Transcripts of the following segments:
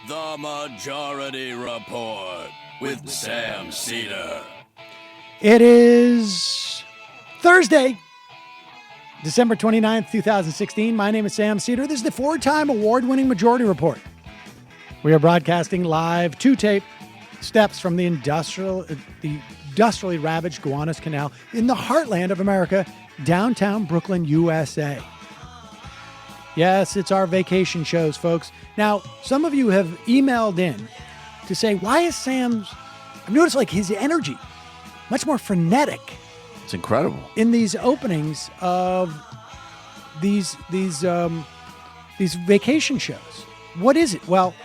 The Majority Report with Sam Cedar. It is Thursday, December 29th, 2016. My name is Sam Cedar. This is the four-time award-winning Majority Report. We are broadcasting live to tape steps from the industrially ravaged Gowanus Canal in the heartland of America, downtown Brooklyn, USA. Yes, it's our vacation shows, folks. Now, some of you have emailed in to say, why is Sam's, I've noticed like his energy much more frenetic. It's incredible. In these openings of these vacation shows. What is it? Well,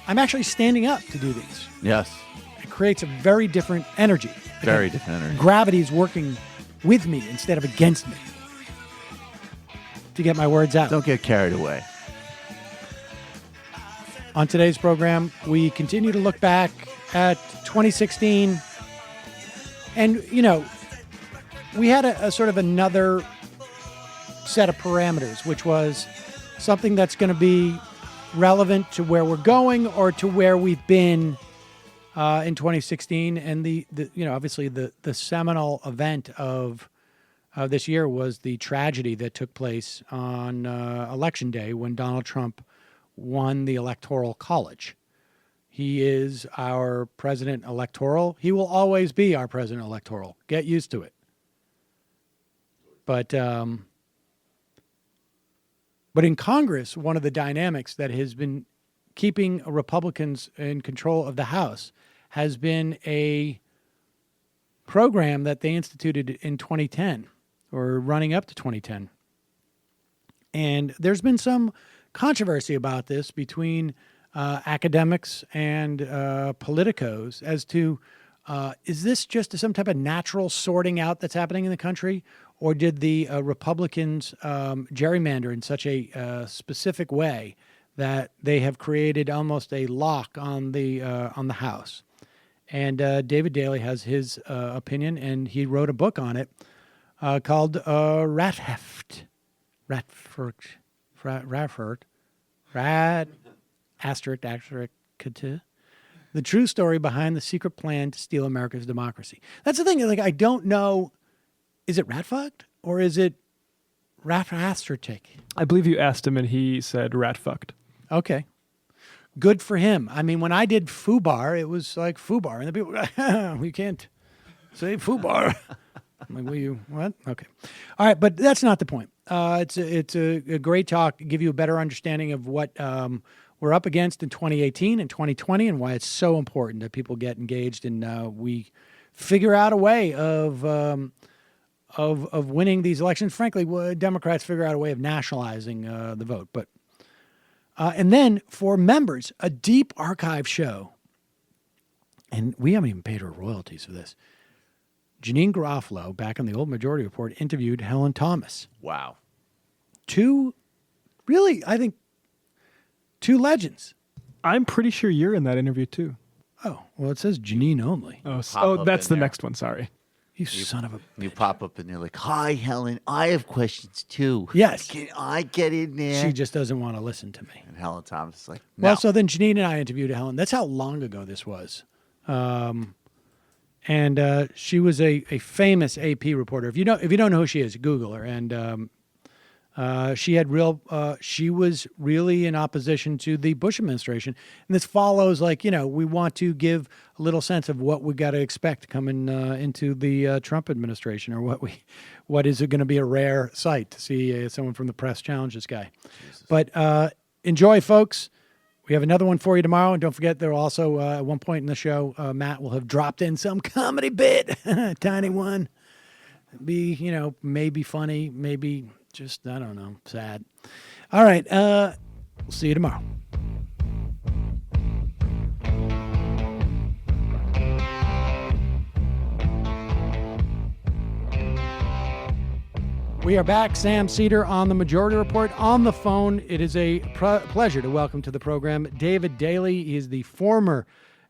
I'm actually standing up to do these. Yes. It creates a very different energy. Very different energy. Gravity is working with me instead of against me. To get my words out. Don't get carried away. On today's program, we continue to look back at 2016. And, you know, we had a sort of another set of parameters, which was something that's going to be relevant to where we're going or to where we've been in 2016. And the obviously the seminal event of this year was the tragedy that took place on Election Day when Donald Trump won the Electoral College. He is our president electoral. He will always be our president electoral. Get used to it. But in Congress, one of the dynamics that has been keeping Republicans in control of the House has been a program that they instituted in 2010 or running up to 2010. And there's been some controversy about this between academics and politicos as to is this just some type of natural sorting out that's happening in the country, or did the Republicans gerrymander in such a specific way that they have created almost a lock on the House? And David Daley has his opinion, and he wrote a book on it called Ratf. The true story behind the secret plan to steal America's democracy. That's the thing. Like, I don't know. Is it rat-fucked or is it rat-astertic? I believe you asked him and he said rat-fucked. Okay. Good for him. I mean, when I did FUBAR, it was like FUBAR. And the people were like, we can't say FUBAR. I'm like, will you, what? Okay. All right, but that's not the point. It's a great talk, give you a better understanding of what we're up against in 2018 and 2020 and why it's so important that people get engaged and we figure out a way of winning these elections. Frankly, Democrats figure out a way of nationalizing the vote. But and then for members, a deep archive show. And we haven't even paid her royalties for this. Janine Garofalo, back on the old Majority Report, interviewed Helen Thomas. Wow. Two legends. I'm pretty sure you're in that interview too. Oh, well, it says Janine only. Oh, that's the next one. Sorry. You son of a... You pop up and you're like, hi, Helen, I have questions too. Yes. Can I get in there? She just doesn't want to listen to me. And Helen Thomas is like, no. Well, so then Janine and I interviewed Helen. That's how long ago this was. And she was a famous AP reporter. If you don't know who she is, Google her. And she was really in opposition to the Bush administration. And this follows, we want to give a little sense of what we got to expect coming into the Trump administration, or what is it going to be a rare sight to see someone from the press challenge this guy. Jesus. But enjoy, folks. We have another one for you tomorrow. And don't forget, there will also, at one point in the show, Matt will have dropped in some comedy bit, tiny one. Be, maybe funny, maybe just, I don't know, sad. All right. We'll see you tomorrow. We are back. Sam Cedar on the Majority Report. On the phone, it is a pleasure to welcome to the program David Daley. He is the former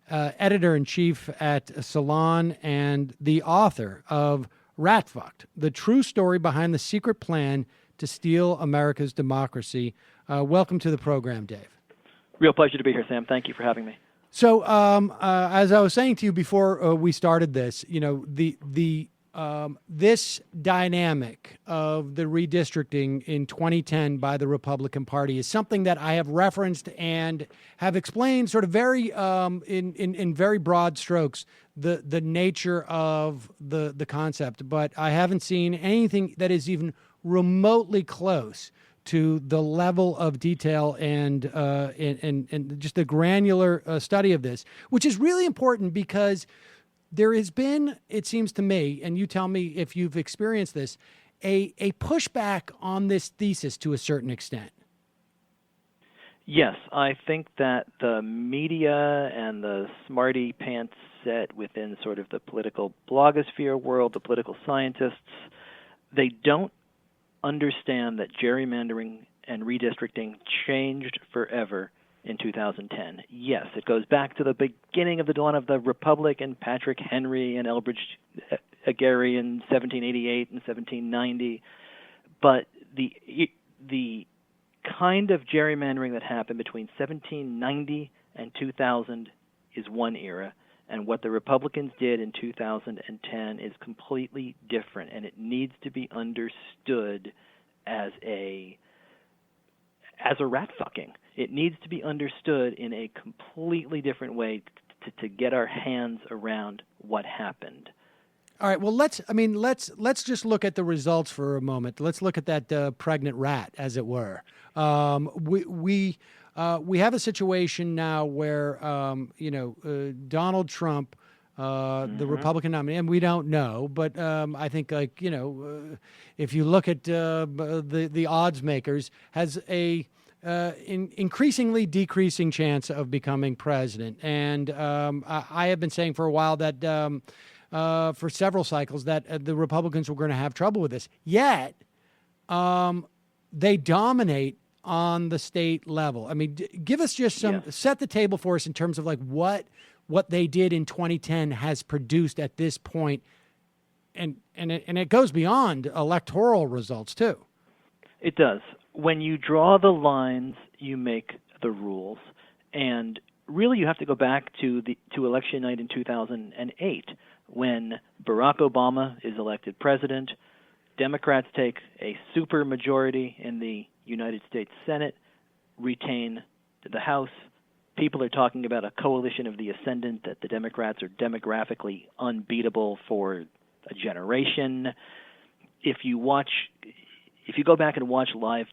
editor-in-chief at Salon and the author of Ratfucked, the true story behind the secret plan to steal America's democracy. Welcome to the program, Dave. Real pleasure to be here, Sam. Thank you for having me. So, as I was saying to you before we started this, this dynamic of the redistricting in 2010 by the Republican Party is something that I have referenced and have explained sort of very in very broad strokes the nature of the concept, but I haven't seen anything that is even remotely close to the level of detail and just the granular study of this, which is really important because there has been, it seems to me, and you tell me if you've experienced this, a pushback on this thesis to a certain extent. Yes, I think that the media and the smarty pants set within sort of the political blogosphere world, the political scientists, they don't understand that gerrymandering and redistricting changed forever in 2010. Yes, it goes back to the beginning of the dawn of the Republic and Patrick Henry and Elbridge Gerry in 1788 and 1790. But the kind of gerrymandering that happened between 1790 and 2000 is one era, and what the Republicans did in 2010 is completely different, and it needs to be understood as a rat fucking. It needs to be understood in a completely different way to get our hands around what happened. All right. Well, let's just look at the results for a moment. Let's look at that pregnant rat, as it were. We have a situation now where Donald Trump, the Republican nominee, and we don't know, but I think if you look at the odds makers, has a increasingly decreasing chance of becoming president. And I have been saying for a while that for several cycles that the Republicans were going to have trouble with this. Yet they dominate on the state level. I mean, give us just set the table for us in terms of like what they did in 2010 has produced at this point, and it goes beyond electoral results too. It does. When you draw the lines, you make the rules, and really you have to go back to election night in 2008 when Barack Obama is elected president. Democrats take a super majority in the United States Senate, retain the House. People are talking about a coalition of the ascendant, that the Democrats are demographically unbeatable for a generation. If you go back and watch live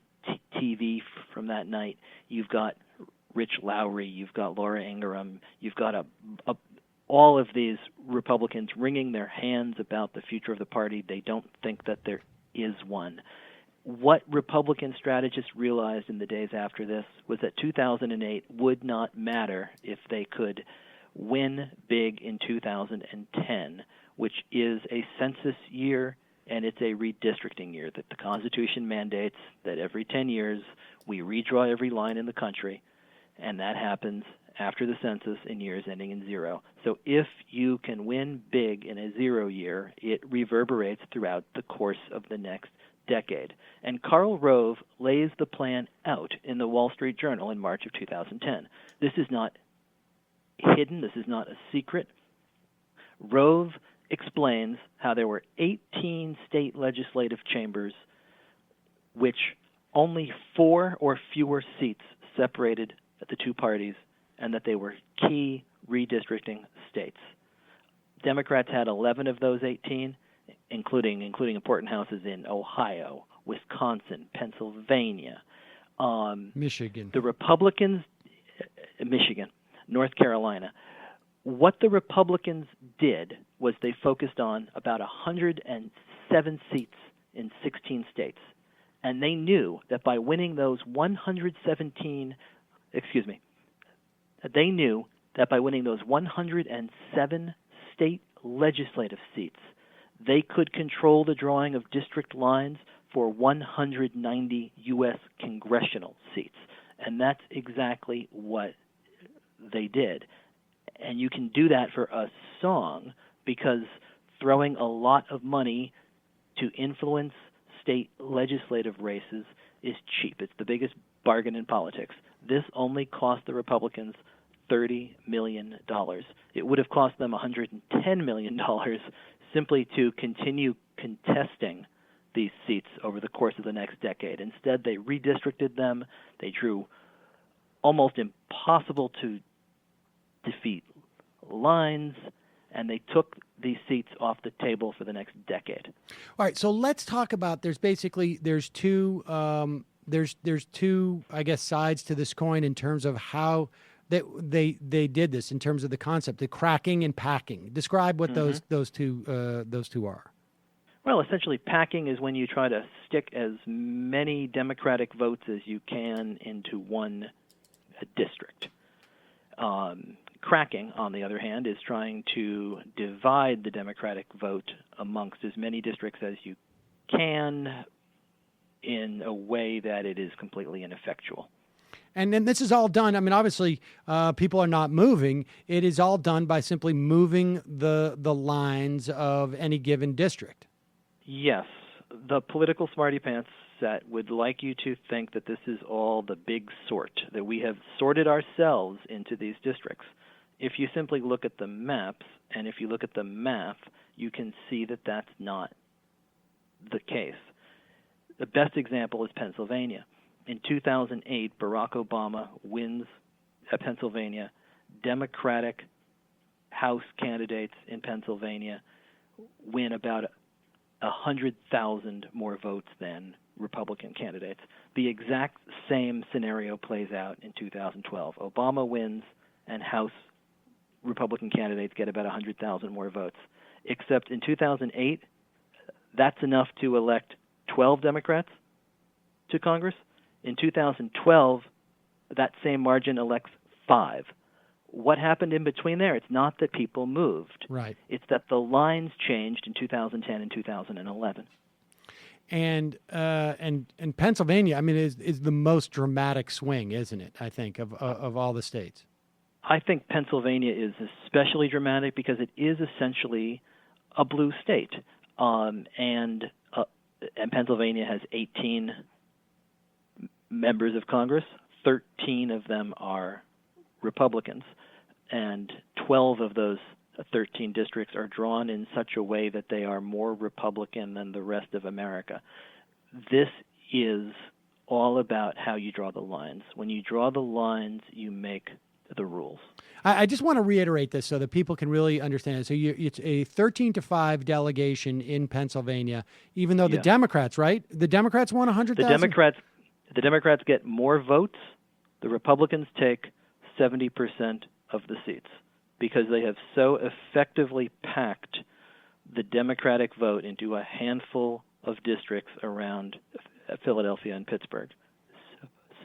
TV from that night, you've got Rich Lowry, you've got Laura Ingraham, you've got all of these Republicans wringing their hands about the future of the party. They don't think that there is one. What Republican strategists realized in the days after this was that 2008 would not matter if they could win big in 2010, which is a census year and it's a redistricting year, that the Constitution mandates that every 10 years we redraw every line in the country, and that happens after the census in years ending in zero. So if you can win big in a 0 year, it reverberates throughout the course of the next decade. And Karl Rove lays the plan out in the Wall Street Journal in March of 2010. This is not hidden. This is not a secret. Rove explains how there were 18 state legislative chambers, which only 4 or fewer seats separated the two parties, and that they were key redistricting states. Democrats had 11 of those 18, including important houses in Ohio, Wisconsin, Pennsylvania, Michigan. The Republicans, Michigan, North Carolina. What the Republicans did was they focused on about 107 seats in 16 states. And they knew that by winning those 107 state legislative seats, they could control the drawing of district lines for 190 U.S. congressional seats. And that's exactly what they did. And you can do that for a song, because throwing a lot of money to influence state legislative races is cheap. It's the biggest bargain in politics. This only cost the Republicans $30 million. It would have cost them $110 million simply to continue contesting these seats over the course of the next decade. Instead, they redistricted them. They drew almost impossible to defeat lines, and they took these seats off the table for the next decade. All right, so let's talk about. There's two I guess sides to this coin in terms of how they did this, in terms of the concept, the cracking and packing. Describe what those two are. Well, essentially, packing is when you try to stick as many Democratic votes as you can into one district. Cracking, on the other hand, is trying to divide the Democratic vote amongst as many districts as you can in a way that it is completely ineffectual. And then this is all done. I mean, obviously, people are not moving. It is all done by simply moving the lines of any given district. Yes, the political smarty pants set would like you to think that this is all the big sort, that we have sorted ourselves into these districts. If you simply look at the maps, and if you look at the math, you can see that that's not the case. The best example is Pennsylvania. In 2008, Barack Obama wins Pennsylvania. Democratic House candidates in Pennsylvania win about 100,000 more votes than Republican candidates. The exact same scenario plays out in 2012. Obama wins, and House Republican candidates get about 100,000 more votes. Except in 2008, that's enough to elect 12 Democrats to Congress. In 2012, that same margin elects 5. What happened in between there? It's not that people moved. Right. It's that the lines changed in 2010 and 2011. And Pennsylvania, I mean, is the most dramatic swing, isn't it? I think of all the states. I think Pennsylvania is especially dramatic because it is essentially a blue state, and Pennsylvania has 18 members of Congress. 13 of them are Republicans, and 12 of those 13 districts are drawn in such a way that they are more Republican than the rest of America. This is all about how you draw the lines. When you draw the lines, you make the rules. I just want to reiterate this so that people can really understand it. So it's a 13-5 delegation in Pennsylvania, even though the Democrats, right? The Democrats won 100,000? The Democrats get more votes. The Republicans take 70% of the seats because they have so effectively packed the Democratic vote into a handful of districts around Philadelphia and Pittsburgh.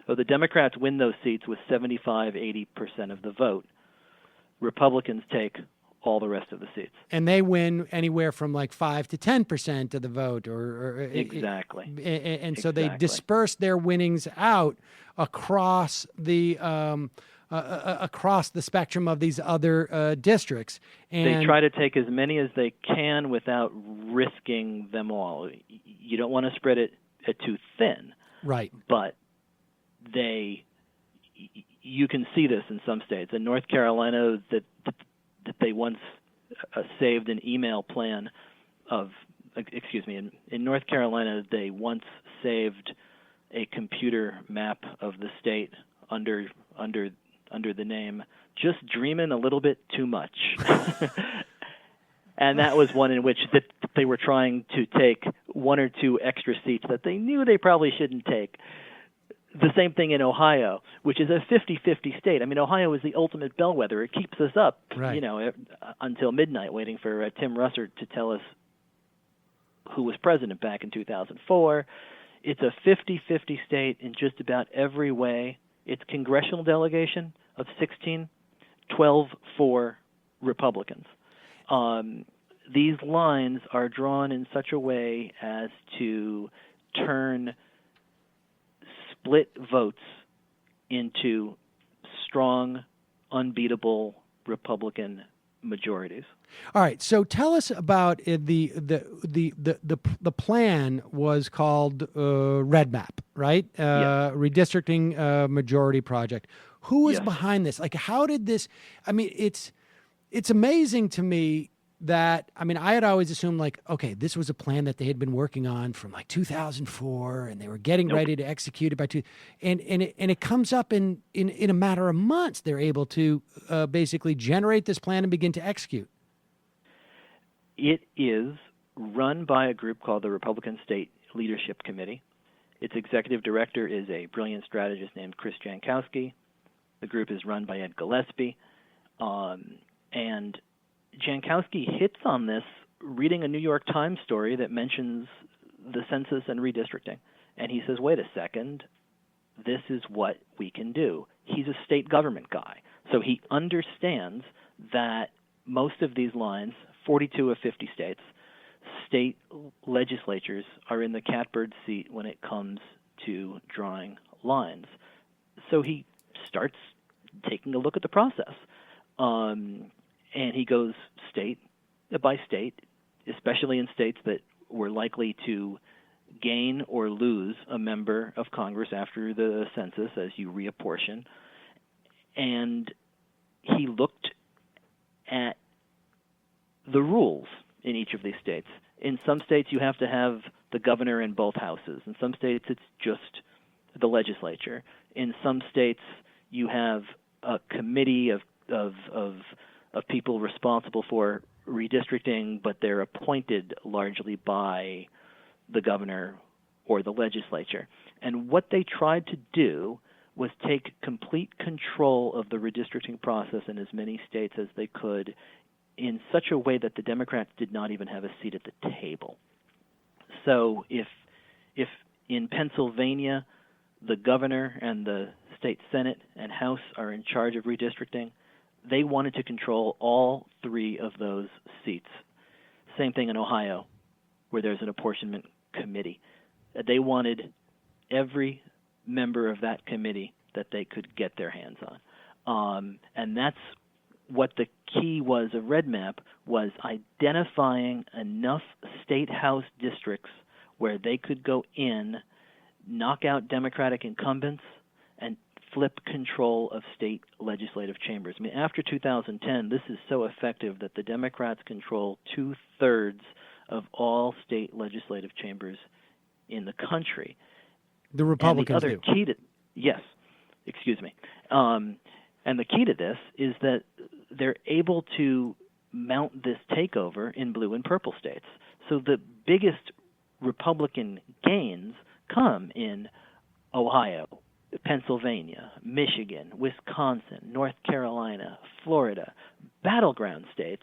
So the Democrats win those seats with 75-80% of the vote. Republicans take all the rest of the seats. And they win anywhere from like 5 to 10% of the vote, exactly. And so they disperse their winnings out across the spectrum of these other districts. And they try to take as many as they can without risking them all. You don't want to spread it too thin, right? But you can see this in some states. In North Carolina, that they once saved an email plan of, in North Carolina, they once saved a computer map of the state under the name "Just Dreamin' a Little Bit Too Much," and that was one in which they were trying to take 1 or 2 extra seats that they knew they probably shouldn't take. The same thing in Ohio, which is a 50-50 state. I mean, Ohio is the ultimate bellwether. It keeps us up, right, until midnight, waiting for Tim Russert to tell us who was president back in 2004. It's a 50-50 state in just about every way. Its congressional delegation of 16, 12 for Republicans. These lines are drawn in such a way as to turn split votes into strong, unbeatable Republican majorities. All right. So tell us about the plan was called Redmap, right? Yes. Redistricting majority project. Who was Yes. behind this? Like, how did this? I mean, it's amazing to me that, I mean, I had always assumed, like, okay, this was a plan that they had been working on from like 2004, and they were getting ready to execute it by and it comes up in a matter of months. They're able to basically generate this plan and begin to execute. It is run by a group called the Republican State Leadership Committee. Its executive director is a brilliant strategist named Chris Jankowski. The group is run by Ed Gillespie. And Jankowski hits on this reading a New York Times story that mentions the census and redistricting. And he says, wait a second, this is what we can do. He's a state government guy. So he understands that most of these lines, 42 of 50 states, state legislatures are in the catbird seat when it comes to drawing lines. So he starts taking a look at the process. And he goes state by state, especially in states that were likely to gain or lose a member of Congress after the census as you reapportion. And he looked at the rules in each of these states. In some states, you have to have the governor in both houses. In some states, it's just the legislature. In some states, you have a committee of people responsible for redistricting, but they're appointed largely by the governor or the legislature. And what they tried to do was take complete control of the redistricting process in as many states as they could in such a way that the Democrats did not even have a seat at the table. So if in Pennsylvania the governor and the state Senate and House are in charge of redistricting, they wanted to control all three of those seats. Same thing in Ohio, where there's an apportionment committee. They wanted every member of that committee that they could get their hands on. And that's what the key was of Redmap, was identifying enough state house districts where they could go in, knock out Democratic incumbents, and flip control of state legislative chambers. I mean, after 2010, this is so effective that the Democrats control 2/3 of all state legislative chambers in the country. The Republicans and the other key to, yes, excuse me. And the key to this is that they're able to mount this takeover in blue and purple states. So the biggest Republican gains come in Ohio, Pennsylvania, Michigan, Wisconsin, North Carolina, Florida, battleground states,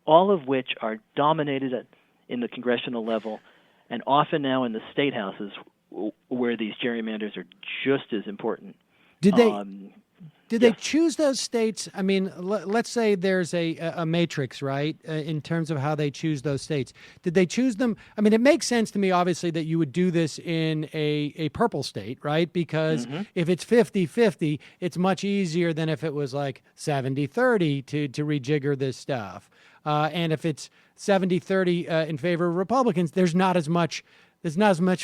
all of which are dominated in the congressional level and often now in the state houses where these gerrymanders are just as important. Did they choose those states? I mean, let's say there's a matrix, right, in terms of how they choose those states. Did they choose them? I mean, it makes sense to me, obviously, that you would do this in a purple state, right? Because if it's 50-50, it's much easier than if it was like 70-30 to rejigger this stuff. And if it's 70-30 in favor of Republicans, there's not as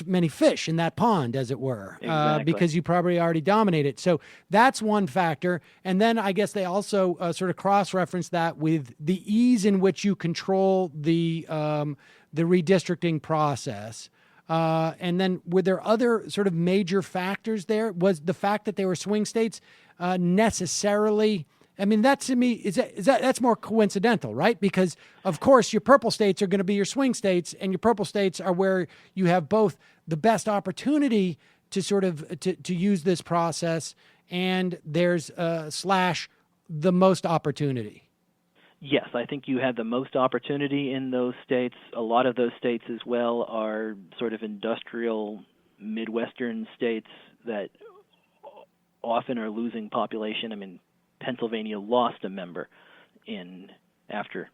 many fish in that pond, as it were, because you probably already dominate it. So that's one factor. And then I guess they also sort of cross-reference that with the ease in which you control the redistricting process. And then were there other sort of major factors there? Was the fact that they were swing states necessarily? I mean, that to me that's more coincidental, right? Because of course your purple states are going to be your swing states, and your purple states are where you have both the best opportunity to sort of to use this process, and there's the most opportunity. Yes, I think you had the most opportunity in those states. A lot of those states as well are sort of industrial Midwestern states that often are losing population. I mean, Pennsylvania lost a member after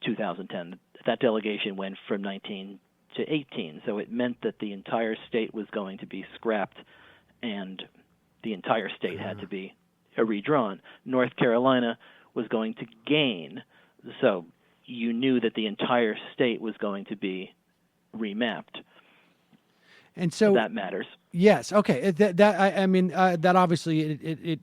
2010. That delegation went from 19 to 18, so it meant that the entire state was going to be scrapped, and the entire state had to be redrawn. North Carolina was going to gain So you knew that the entire state was going to be remapped. And so that matters. Yes. Okay. That obviously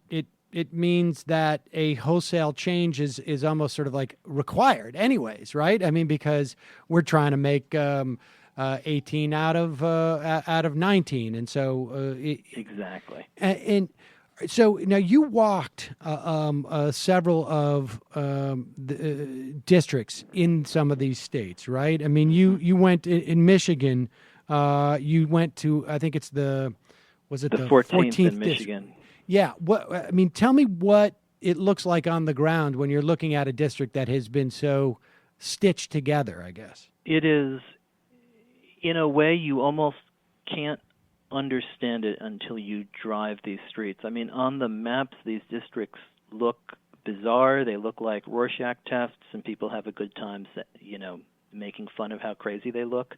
it means that a wholesale change is almost sort of like required, anyways, right? I mean, because we're trying to make 18 out of 19, and so exactly. And so now you walked several of the districts in some of these states, right? I mean, you went in Michigan. You went to, I think it's the 14th in Michigan. Yeah. Tell me what it looks like on the ground when you're looking at a district that has been so stitched together, I guess. It is, in a way, you almost can't understand it until you drive these streets. I mean, on the maps, these districts look bizarre. They look like Rorschach tests, and people have a good time, making fun of how crazy they look.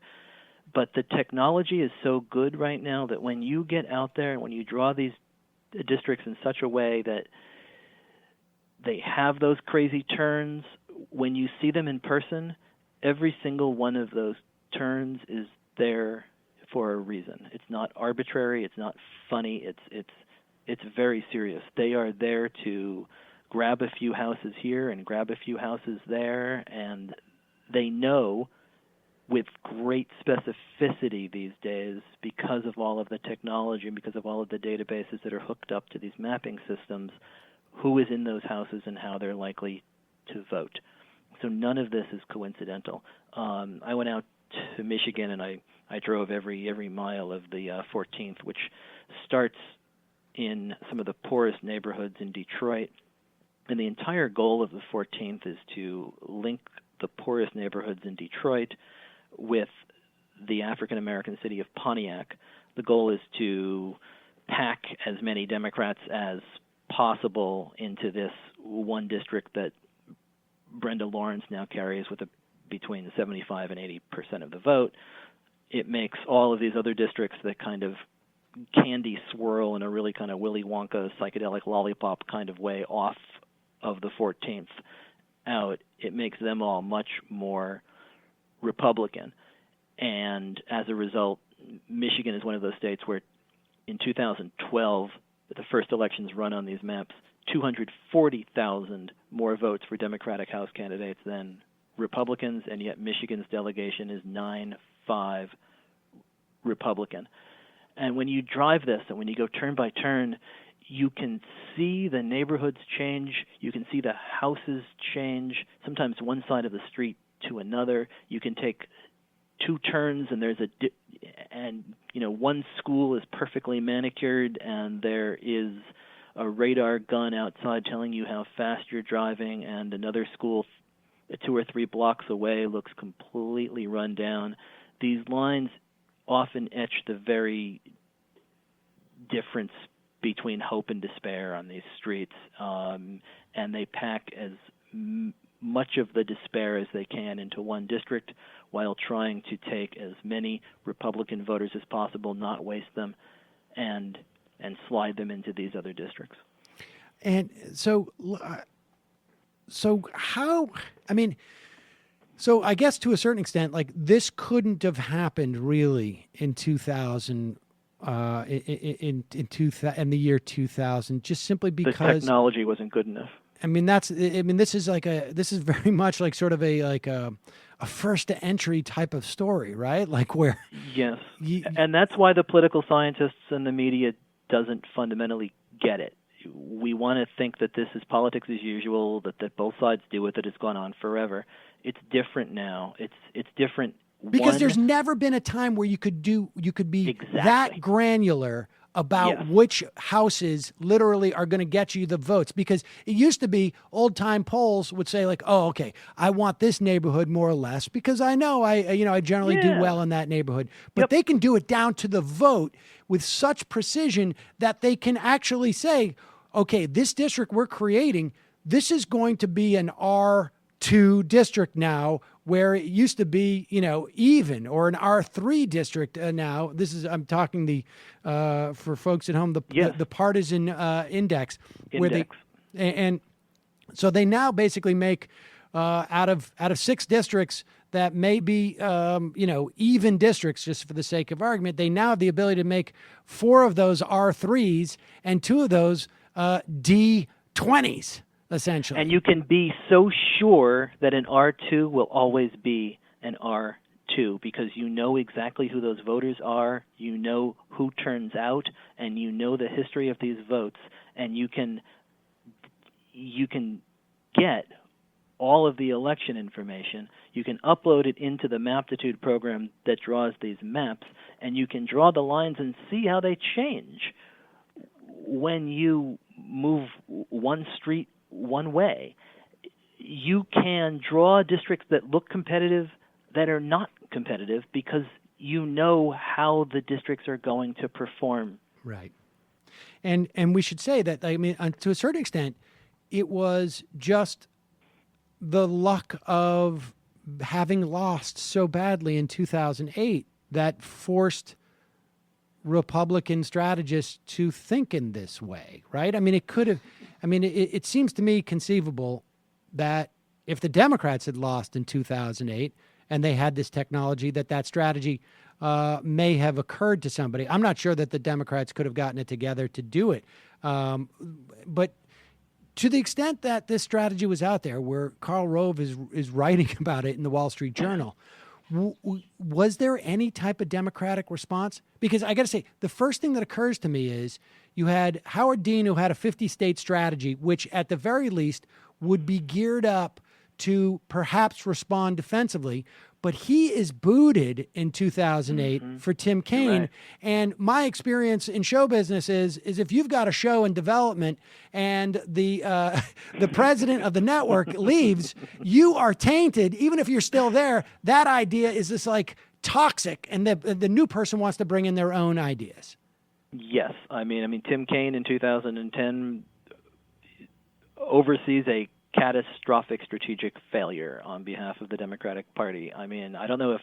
But the technology is so good right now that when you get out there and when you draw these districts in such a way that they have those crazy turns, when you see them in person, every single one of those turns is there for a reason. It's not arbitrary. It's not funny. It's very serious. They are there to grab a few houses here and grab a few houses there, and they know with great specificity these days, because of all of the technology and because of all of the databases that are hooked up to these mapping systems, who is in those houses and how they're likely to vote. So none of this is coincidental. I went out to Michigan and I drove every mile of the 14th, which starts in some of the poorest neighborhoods in Detroit. And the entire goal of the 14th is to link the poorest neighborhoods in Detroit with the African-American city of Pontiac. The goal is to pack as many Democrats as possible into this one district that Brenda Lawrence now carries with between 75 and 80% of the vote. It makes all of these other districts that kind of candy swirl in a really kind of Willy Wonka psychedelic lollipop kind of way off of the 14th out. It makes them all much more Republican. And as a result, Michigan is one of those states where in 2012, the first elections run on these maps, 240,000 more votes for Democratic House candidates than Republicans, and yet Michigan's delegation is 9-5 Republican. And when you drive this and when you go turn by turn, you can see the neighborhoods change. You can see the houses change, sometimes one side of the street to another. You can take two turns and there's one school is perfectly manicured and there is a radar gun outside telling you how fast you're driving, and another school 2 or 3 blocks away looks completely run down. These lines often etch the very difference between hope and despair on these streets, and they pack as much of the despair as they can into one district while trying to take as many Republican voters as possible, not waste them, and slide them into these other districts. And so how, so I guess to a certain extent, like this couldn't have happened really in 2000, in the year 2000, just simply because the technology wasn't good enough. This is very much like sort of a first to entry type of story, right? Like where. Yes. And that's why the political scientists and the media doesn't fundamentally get it. We want to think that this is politics as usual, that both sides do it, that it's gone on forever. It's different now. It's different. Because there's never been a time where you could be exactly that granular about which houses literally are going to get you the votes. Because it used to be old-time polls would say like, oh, okay, I want this neighborhood more or less because I know I generally do well in that neighborhood. But they can do it down to the vote with such precision that they can actually say, okay, this district we're creating, this is going to be an R2 district now, where it used to be, even, or an R3 district now. This is, I'm talking for folks at home, the partisan index. Where and so they now basically make out of 6 districts that may be, even districts, just for the sake of argument, they now have the ability to make 4 of those R3s and 2 of those D20s, essentially. And you can be so sure that an R2 will always be an R2 because you know exactly who those voters are, you know who turns out, and you know the history of these votes, and you can get all of the election information. You can upload it into the Maptitude program that draws these maps, and you can draw the lines and see how they change when you move one street one way. You can draw districts that look competitive that are not competitive because you know how the districts are going to perform. Right. And we should say that, I mean, to a certain extent, it was just the luck of having lost so badly in 2008 that forced Republican strategists to think in this way, right? I mean, it seems to me conceivable that if the Democrats had lost in 2008 and they had this technology, that strategy may have occurred to somebody. I'm not sure that the Democrats could have gotten it together to do it. But to the extent that this strategy was out there, where Karl Rove is writing about it in the Wall Street Journal, was there any type of Democratic response? Because I got to say, the first thing that occurs to me is you had Howard Dean, who had a 50-state strategy, which at the very least would be geared up to perhaps respond defensively, but he is booted in 2008 for Tim Kaine. Right. And my experience in show business is if you've got a show in development and the president of the network leaves, you are tainted. Even if you're still there, that idea is just like toxic, and the new person wants to bring in their own ideas. Yes, I mean, Tim Kaine in 2010 oversees a catastrophic strategic failure on behalf of the Democratic Party. I mean, I don't know if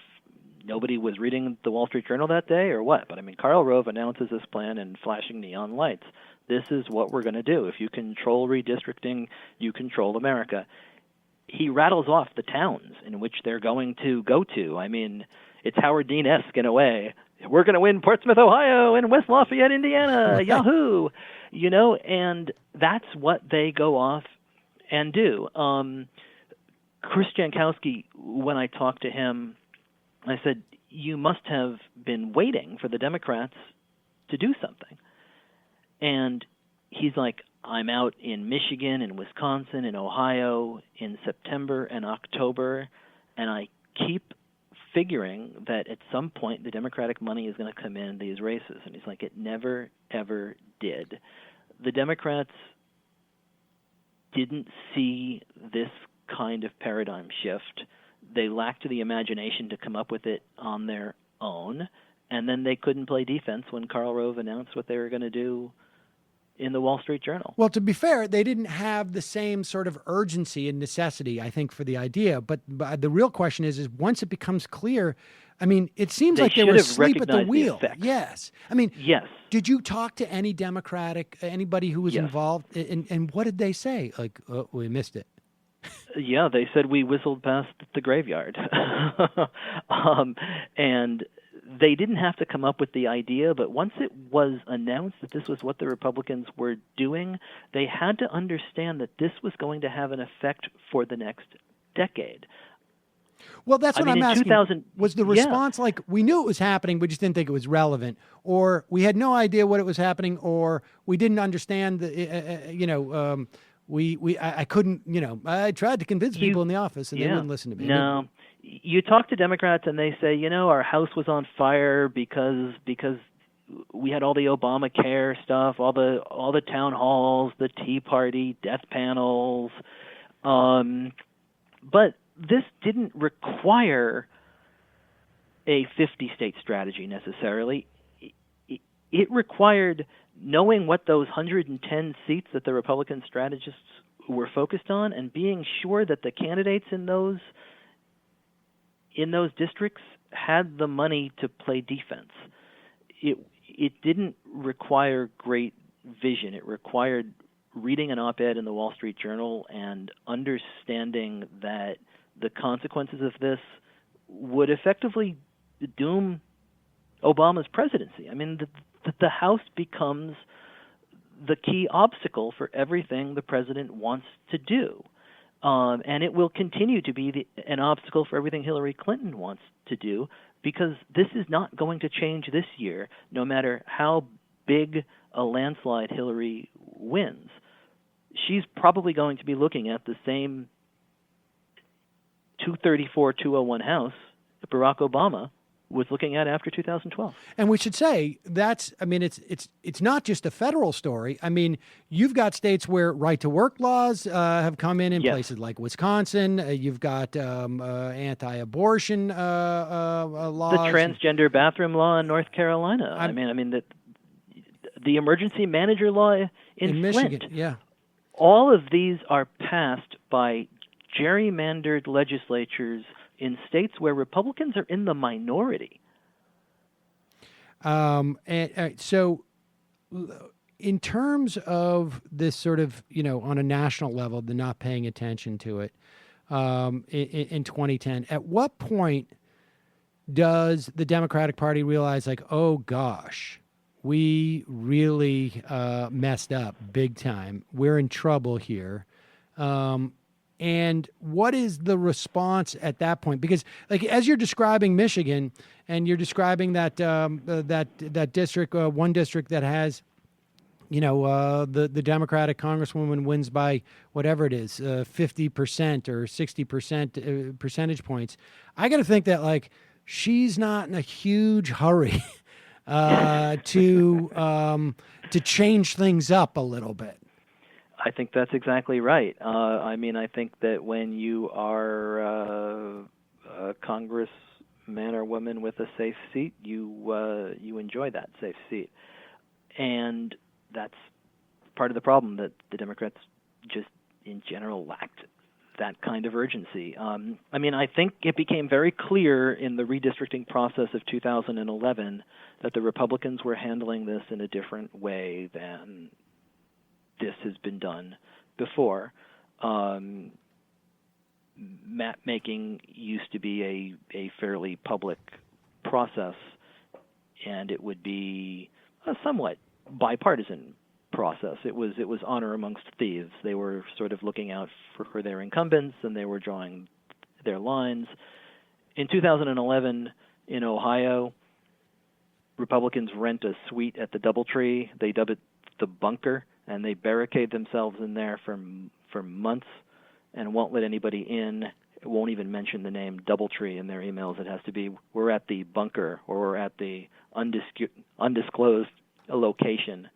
nobody was reading the Wall Street Journal that day or what, but I mean, Karl Rove announces this plan in flashing neon lights. This is what we're going to do. If you control redistricting, you control America. He rattles off the towns in which they're going to go to. I mean, it's Howard Dean-esque in a way. We're going to win Portsmouth, Ohio, and West Lafayette, Indiana, Yahoo! And that's what they go off and do. Chris Jankowski, when I talked to him, I said, you must have been waiting for the Democrats to do something. And he's like, I'm out in Michigan and Wisconsin and Ohio in September and October, and I keep figuring that at some point the Democratic money is going to come in these races. And he's like, it never, ever did. The Democrats didn't see this kind of paradigm shift. They lacked the imagination to come up with it on their own, and then they couldn't play defense when Karl Rove announced what they were going to do in the Wall Street Journal. Well, to be fair, they didn't have the same sort of urgency and necessity, I think, for the idea. But the real question is once it becomes clear, I mean, it seems like they were asleep at the wheel. Yes. I mean, yes. Did you talk to any anybody who was involved, and what did they say? Like, oh, we missed it. Yeah, they said we whistled past the graveyard. And they didn't have to come up with the idea, but once it was announced that this was what the Republicans were doing, they had to understand that this was going to have an effect for the next decade. Well, that's what I'm asking. Was the response like, we knew it was happening, we just didn't think it was relevant, or we had no idea what it was happening, or we didn't understand I couldn't, I tried to convince people in the office and they wouldn't listen to me. No. You talk to Democrats and they say, our house was on fire because we had all the Obamacare stuff, all the town halls, the Tea Party, death panels. But this didn't require a 50-state strategy necessarily. It required knowing what those 110 seats that the Republican strategists were focused on and being sure that the candidates in those districts had the money to play defense. It didn't require great vision. It required reading an op-ed in the Wall Street Journal and understanding that the consequences of this would effectively doom Obama's presidency. I mean, the House becomes the key obstacle for everything the president wants to do. And it will continue to be an obstacle for everything Hillary Clinton wants to do, because this is not going to change this year, no matter how big a landslide Hillary wins. She's probably going to be looking at the same 234-201 House that Barack Obama was looking at after 2012. And we should say it's not just a federal story. I mean, you've got states where right-to-work laws have come in Yes. places like Wisconsin. You've got anti-abortion laws. The transgender bathroom law in North Carolina. I mean the emergency manager law in Michigan. Flint. Yeah. All of these are passed by gerrymandered legislatures in states where Republicans are in the minority. So in terms of this sort of, on a national level, the not paying attention to it in 2010, at what point does the Democratic Party realize, like, oh, gosh, we really messed up big time. We're in trouble here. And what is the response at that point? Because, like, as you're describing Michigan, and you're describing that that district, one district that has, the Democratic Congresswoman wins by whatever it is, 50% or 60% percentage points. I got to think that, like, she's not in a huge hurry to change things up a little bit. I think that's exactly right. I think that when you are a congressman or woman with a safe seat, you enjoy that safe seat, and that's part of the problem, that the Democrats just in general lacked that kind of urgency. I think it became very clear in the redistricting process of 2011 that the Republicans were handling this in a different way than this has been done before. Map making used to be a fairly public process, and it would be a somewhat bipartisan process. It was honor amongst thieves. They were sort of looking out for their incumbents, and they were drawing their lines. In 2011 in Ohio, Republicans rent a suite at the Doubletree. They dub it the bunker, and they barricade themselves in there for months and won't let anybody in. It won't even mention the name Doubletree in their emails. It has to be, we're at the bunker, or we're at the undisclosed location.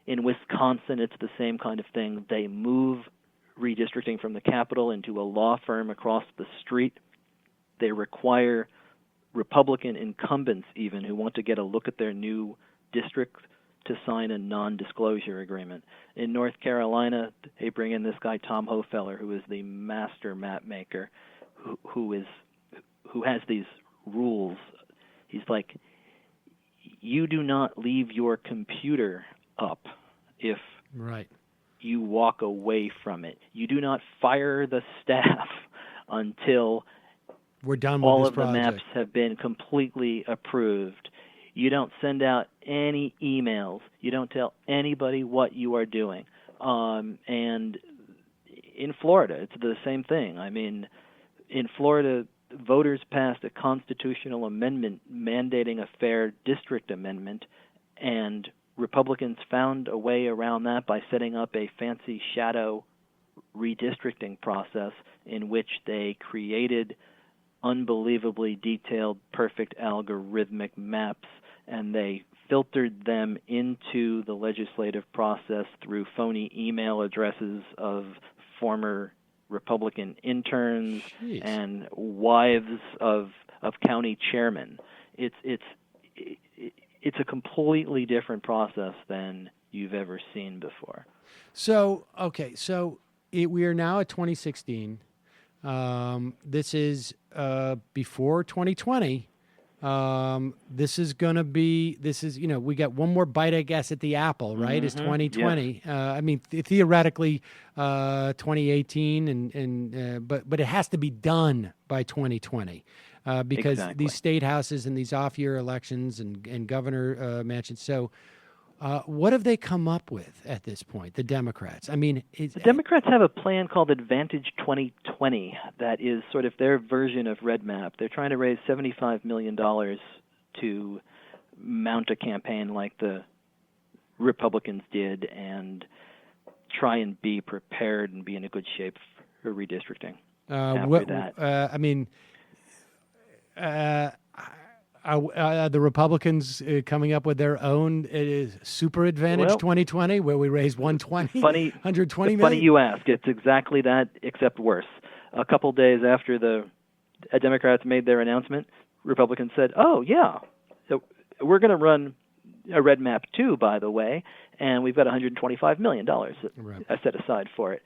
In Wisconsin, it's the same kind of thing. They move redistricting from the Capitol into a law firm across the street. They require Republican incumbents even who want to get a look at their new district to sign a non-disclosure agreement. In North Carolina, they bring in this guy Tom Hofeller, who is the master map maker, who has these rules. He's like, you do not leave your computer up if Right. you walk away from it. You do not fire the staff until We're done with all this of project. the maps have been completely approved. You don't send out any emails. You don't tell anybody what you are doing. And in Florida, it's the same thing. I mean, in Florida, voters passed a constitutional amendment mandating a fair district amendment, and Republicans found a way around that by setting up a fancy shadow redistricting process in which they created unbelievably detailed, perfect algorithmic maps, and they filtered them into the legislative process through phony email addresses of former Republican interns Jeez. and wives of county chairmen. It's a completely different process than you've ever seen before. So, okay, we are now at 2016. This is before 2020. This is going to be, we got one more bite, I guess, at the apple, right? Is 2020. Yes. I mean, theoretically, 2018, but it has to be done by 2020 because Exactly. these state houses and these off-year elections and governor mansions. So what have they come up with at this point, the Democrats? I mean, the Democrats have a plan called Advantage 2020 that is sort of their version of Redmap. They're trying to raise $75 million to mount a campaign like the Republicans did and try and be prepared and be in a good shape for redistricting after that. I mean, the Republicans coming up with their own super advantage 2020, where we raise 120 million? Funny you ask. It's exactly that, except worse. A couple days after the Democrats made their announcement, Republicans said, "Oh yeah, so we're going to run a Redmap too, by the way, and we've got $125 million set aside for it."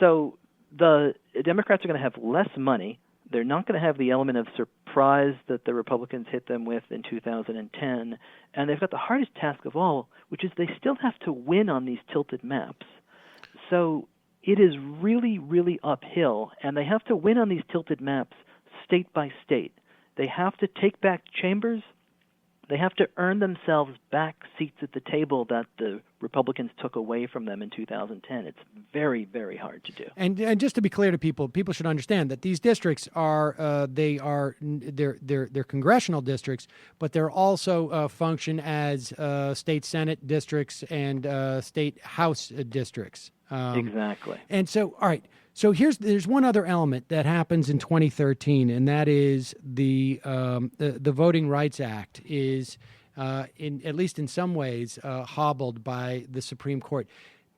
So the Democrats are going to have less money. They're not going to have the element of surprise that the Republicans hit them with in 2010, and they've got the hardest task of all, which is they still have to win on these tilted maps. So it is really, really uphill, and they have to win on these tilted maps state by state. They have to take back chambers. They have to earn themselves back seats at the table that the Republicans took away from them in 2010. It's very, very hard to do. And just to be clear to people should understand that these districts are they're congressional districts, but they're also function as state Senate districts and state House districts. Exactly. And so, all right. So there's one other element that happens in 2013, and that is the Voting Rights Act is, at least in some ways, hobbled by the Supreme Court.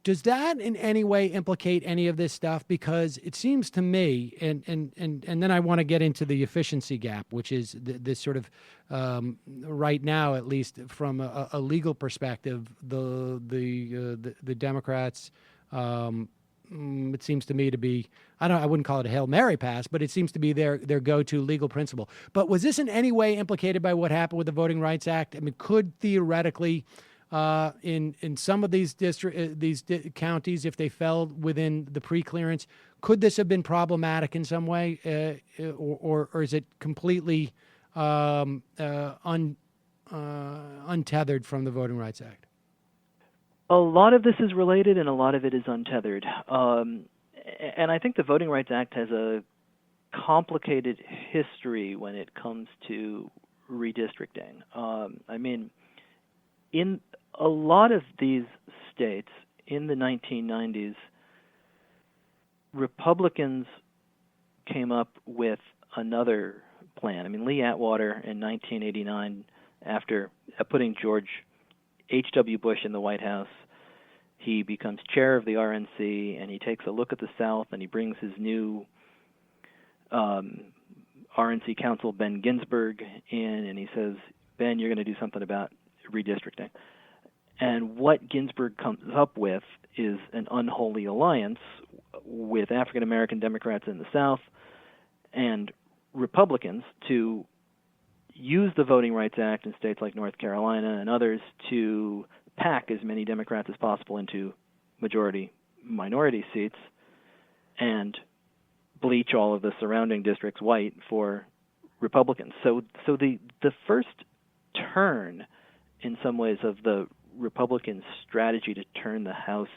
Does that in any way implicate any of this stuff? Because it seems to me, and then I want to get into the efficiency gap, which is this sort of right now, at least from a legal perspective, the Democrats. It seems to me to be, I wouldn't call it a Hail Mary pass, but it seems to be their go-to legal principle. But was this in any way implicated by what happened with the Voting Rights Act? I mean, could theoretically, in some of these counties, if they fell within the pre-clearance, could this have been problematic in some way, or is it completely untethered from the Voting Rights Act? A lot of this is related, and a lot of it is untethered. And I think the Voting Rights Act has a complicated history when it comes to redistricting. I mean, in a lot of these states in the 1990s, Republicans came up with another plan. I mean, Lee Atwater in 1989, after putting George H.W. Bush in the White House, he becomes chair of the RNC, and he takes a look at the South, and he brings his new RNC counsel, Ben Ginsberg, in, and he says, "Ben, you're going to do something about redistricting." And what Ginsberg comes up with is an unholy alliance with African-American Democrats in the South and Republicans to use the Voting Rights Act in states like North Carolina and others to pack as many Democrats as possible into majority-minority seats and bleach all of the surrounding districts white for Republicans. So the first turn, in some ways, of the Republican strategy to turn the House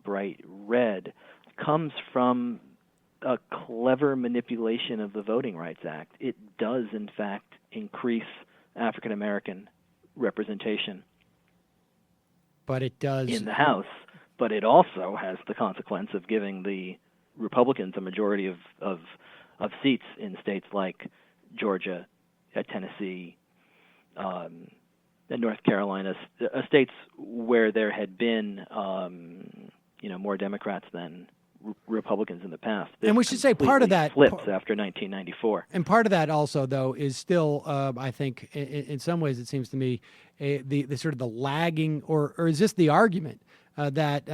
bright red comes from a clever manipulation of the Voting Rights Act. It does, in fact, increase African American representation, but it does in the House. But it also has the consequence of giving the Republicans a majority of seats in states like Georgia, Tennessee, and North Carolina, states where there had been more Democrats than Republicans in the past. And we should say part of that flips after 1994. And part of that also, though, is still, I think, in some ways, it seems to me, the sort of the lagging, or is this the argument that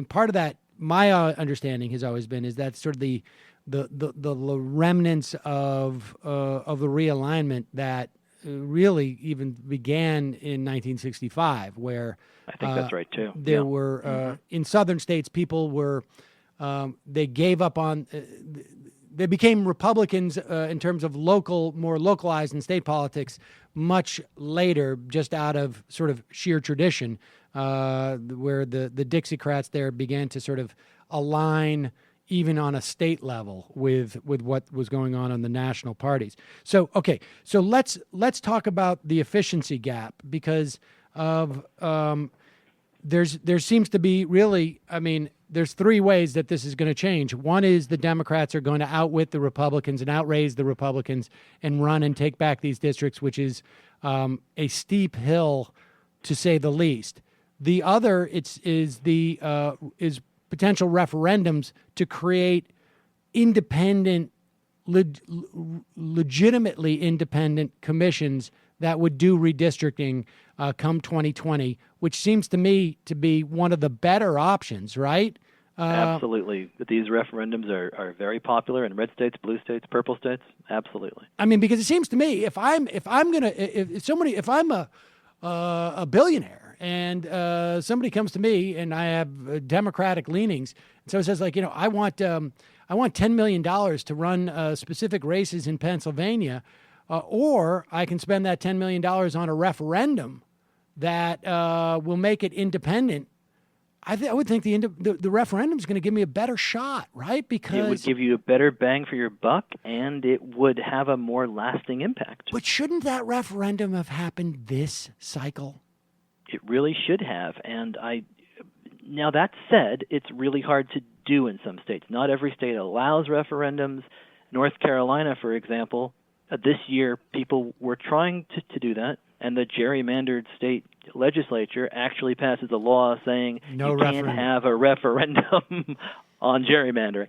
part of that, my understanding has always been, is that sort of the remnants of the realignment that really even began in 1965, where I think that's right too. there Yeah. were in southern states, people were they gave up on. They became Republicans in terms of more localized in state politics much later, just out of sort of sheer tradition, where the Dixiecrats there began to sort of align even on a state level with what was going on the national parties. So let's talk about the efficiency gap, because of there seems to be really, I mean, there's three ways that this is going to change. One is the Democrats are going to outwit the Republicans and outraise the Republicans and run and take back these districts, which is a steep hill, to say the least. The other is potential referendums to create independent, legitimately independent commissions that would do redistricting come 2020, which seems to me to be one of the better options, right? Absolutely. These referendums are very popular in red states, blue states, purple states. Absolutely. I mean, because it seems to me if I'm a billionaire and somebody comes to me and I have Democratic leanings, and so it says like, I want $10 million to run specific races in Pennsylvania, or I can spend that $10 million on a referendum that will make it independent. I would think the referendum is going to give me a better shot, right? Because it would give you a better bang for your buck, and it would have a more lasting impact. But shouldn't that referendum have happened this cycle? It really should have. And now that said, it's really hard to do in some states. Not every state allows referendums. North Carolina, for example, this year people were trying to do that, and the gerrymandered state legislature actually passes a law saying you can't have a referendum on gerrymandering.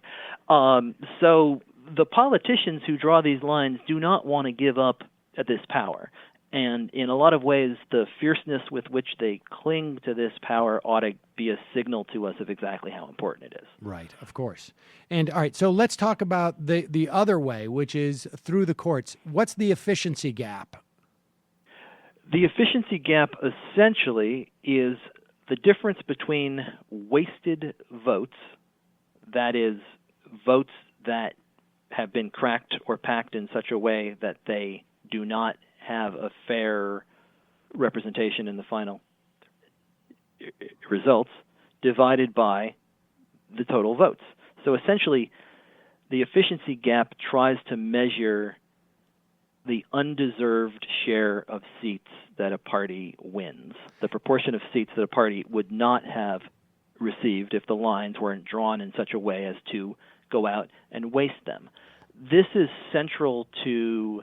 So the politicians who draw these lines do not want to give up this power. And in a lot of ways, the fierceness with which they cling to this power ought to be a signal to us of exactly how important it is. Right, of course. And all right, so let's talk about the other way, which is through the courts. What's the efficiency gap? The efficiency gap essentially is the difference between wasted votes, that is, votes that have been cracked or packed in such a way that they do not have a fair representation in the final results, divided by the total votes. So essentially, the efficiency gap tries to measure the undeserved share of seats that a party wins, the proportion of seats that a party would not have received if the lines weren't drawn in such a way as to go out and waste them. This is central to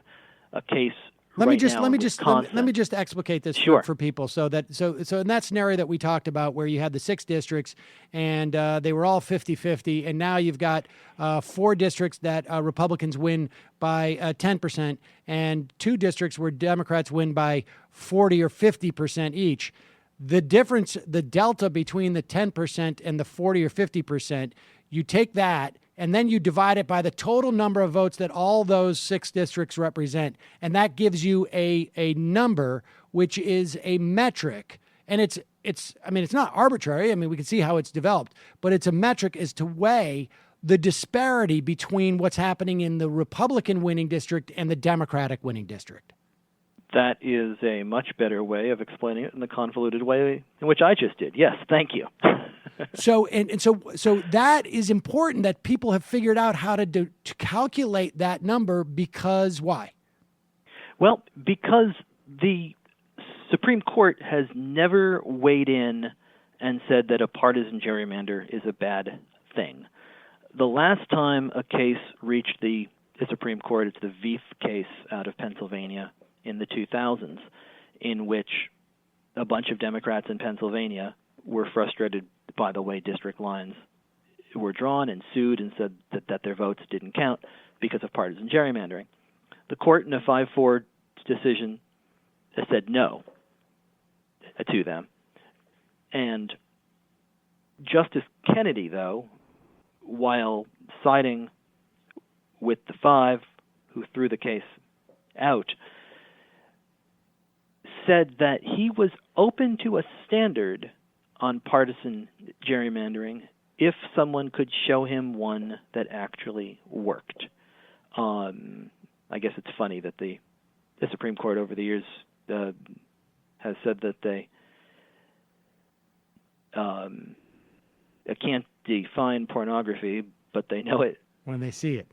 a case. Let me just explicate this for people. So in that scenario that we talked about, where you had the 6 districts and they were all 50-50, and now you've got 4 districts that Republicans win by 10%, and 2 districts where Democrats win by 40 or 50% each. The difference, the delta between the 10% and the 40 or 50%, you take that, and then you divide it by the total number of votes that all those 6 districts represent. And that gives you a number, which is a metric. And it's not arbitrary. I mean, we can see how it's developed, but it's a metric as to weigh the disparity between what's happening in the Republican winning district and the Democratic winning district. That is a much better way of explaining it than the convoluted way in which I just did. Yes, thank you. So that is important, that people have figured out how to calculate that number, because why? Well, because the Supreme Court has never weighed in and said that a partisan gerrymander is a bad thing. The last time a case reached the Supreme Court, it's the Veith case out of Pennsylvania in the 2000s, in which a bunch of Democrats in Pennsylvania were frustrated by the way district lines were drawn and sued and said that their votes didn't count because of partisan gerrymandering. The court, in a 5-4 decision, said no to them. And Justice Kennedy, though, while siding with the 5 who threw the case out, said that he was open to a standard on partisan gerrymandering if someone could show him one that actually worked. I guess it's funny that the Supreme Court over the years has said that they can't define pornography, but they know it when they see it.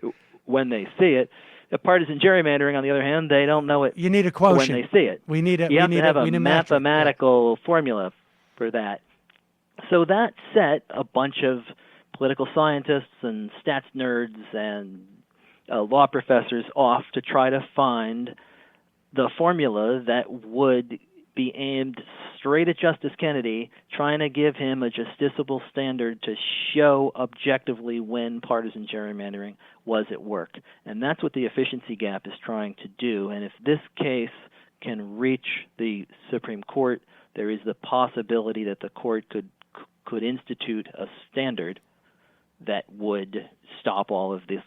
When they see it. The partisan gerrymandering, on the other hand, they don't know it. You need a quotient when they see it. We need a. You have to have a metric. mathematical formula for that. So that set a bunch of political scientists and stats nerds and law professors off to try to find the formula that would be aimed straight at Justice Kennedy, trying to give him a justiciable standard to show objectively when partisan gerrymandering was at work. And that's what the efficiency gap is trying to do. And if this case can reach the Supreme Court, there is the possibility that the court could institute a standard that would stop all of this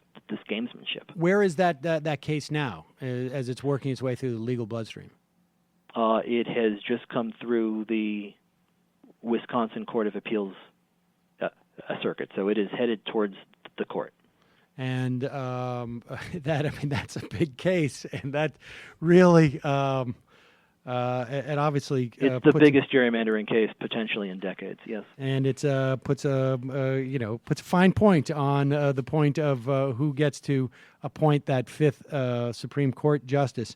gamesmanship. Where is that case now, as it's working its way through the legal bloodstream? It has just come through the Wisconsin Court of Appeals circuit, so it is headed towards the court. And that's a big case, and that really, and obviously, it's the biggest gerrymandering case potentially in decades. Yes, and it's puts a fine point on the point of who gets to appoint that fifth Supreme Court justice.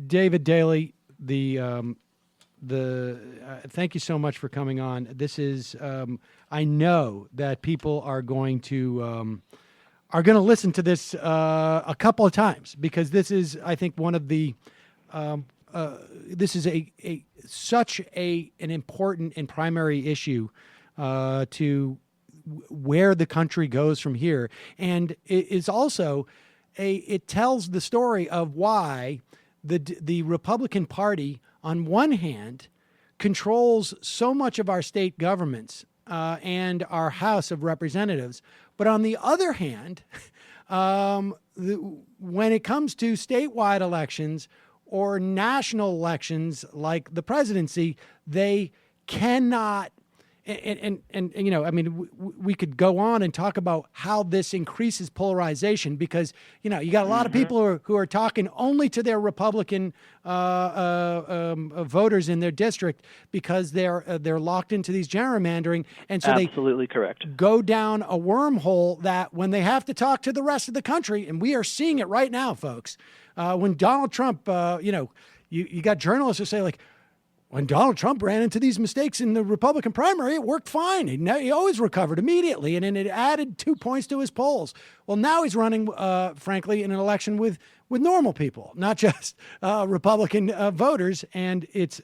David Daley, thank you so much for coming on. This is, I know that people are going to listen to this a couple of times, because this is, I think, one of the, this is such an important and primary issue to where the country goes from here, and it is also it tells the story of why the Republican Party, on one hand, controls so much of our state governments and our House of Representatives, but on the other hand, when it comes to statewide elections or national elections like the presidency, they cannot. And you know, I mean, we could go on and talk about how this increases polarization, because, you know, you got a lot of people who are talking only to their Republican voters in their district because they're locked into these gerrymandering, and so absolutely correct. Go down a wormhole that when they have to talk to the rest of the country, and we are seeing it right now, folks. When Donald Trump, you got journalists who say, like, when Donald Trump ran into these mistakes in the Republican primary, it worked fine. He always recovered immediately, and then it added 2 points to his polls. Well, now he's running, frankly, in an election with normal people, not just Republican voters, and it's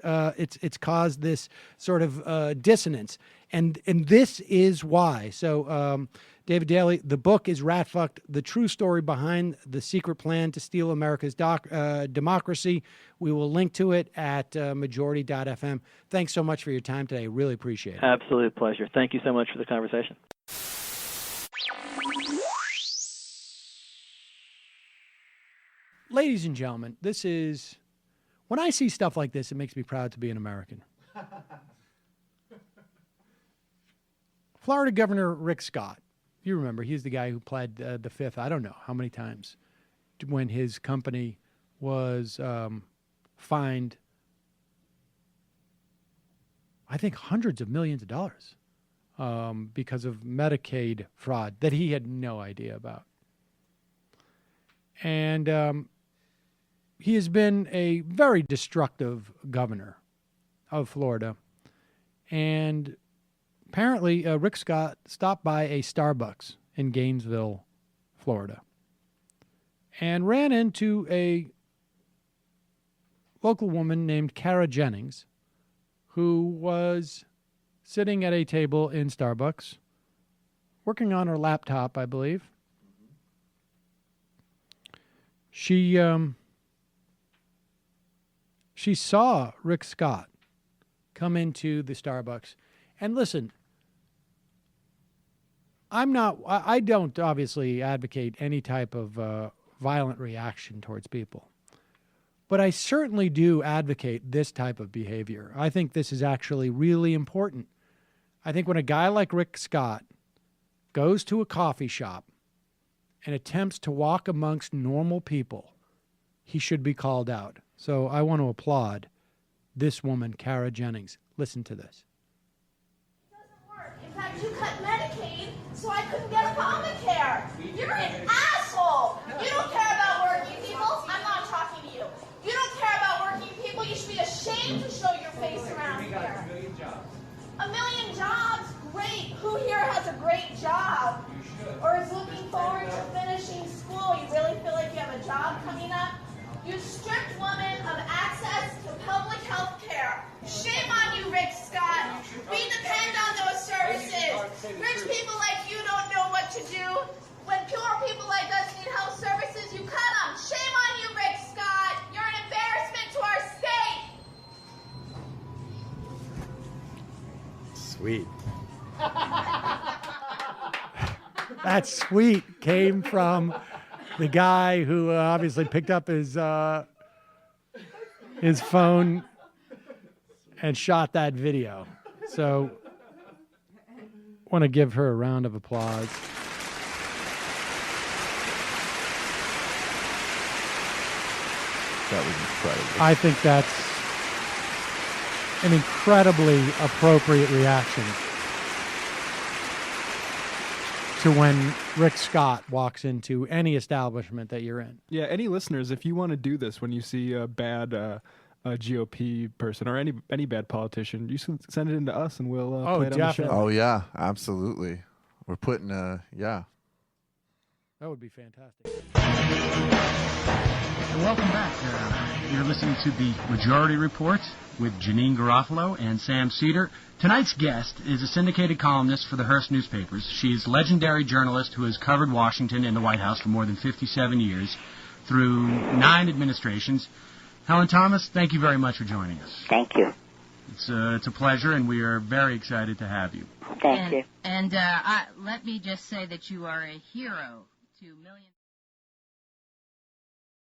caused this sort of dissonance, and this is why. So, David Daley, the book is Rat Fucked: The True Story Behind the Secret Plan to Steal America's Democracy. We will link to it at majority.fm. Thanks so much for your time today. Really appreciate it. Absolute pleasure. Thank you so much for the conversation. Ladies and gentlemen, this is, when I see stuff like this, it makes me proud to be an American. Florida Governor Rick Scott. You remember, he's the guy who pled the fifth, I don't know how many times, when his company was fined, I think, hundreds of millions of dollars because of Medicaid fraud that he had no idea about. And he has been a very destructive governor of Florida. And apparently, Rick Scott stopped by a Starbucks in Gainesville, Florida, and ran into a local woman named Cara Jennings, who was sitting at a table in Starbucks, working on her laptop, I believe. She saw Rick Scott come into the Starbucks. And listen, I don't obviously advocate any type of violent reaction towards people. But I certainly do advocate this type of behavior. I think this is actually really important. I think when a guy like Rick Scott goes to a coffee shop and attempts to walk amongst normal people, he should be called out. So I want to applaud this woman, Cara Jennings. Listen to this. It doesn't work. In fact, you cut Medicaid, so I couldn't get Obamacare. You're an asshole. You don't care about working people. I'm not talking to you. You don't care about working people. You should be ashamed to show your face around here. A million jobs? Great. Who here has a great job? Or is looking forward to finishing school? You really feel like you have a job coming up? You stripped women of access to public health care. Shame on you, Rick Scott. We depend on those services. Rich people like you don't know what to do. When poor people like us need health services, you cut them. Shame on you, Rick Scott. You're an embarrassment to our state. Sweet. That sweet came from the guy who obviously picked up his phone and shot that video. So I want to give her a round of applause. That was incredible. I think that's an incredibly appropriate reaction to when Rick Scott walks into any establishment that you're in. Yeah, any listeners, if you want to do this when you see a bad GOP person or any bad politician, you can send it in to us and we'll play it on the show. Oh, yeah, absolutely. We're putting, yeah. That would be fantastic. And welcome back. You're listening to the Majority Report with Janine Garofalo and Sam Cedar. Tonight's guest is a syndicated columnist for the Hearst newspapers. She's a legendary journalist who has covered Washington and the White House for more than 57 years through 9 administrations. Helen Thomas, thank you very much for joining us. Thank you. It's a pleasure, and we are very excited to have you. Thank you. And let me just say that you are a hero to millions.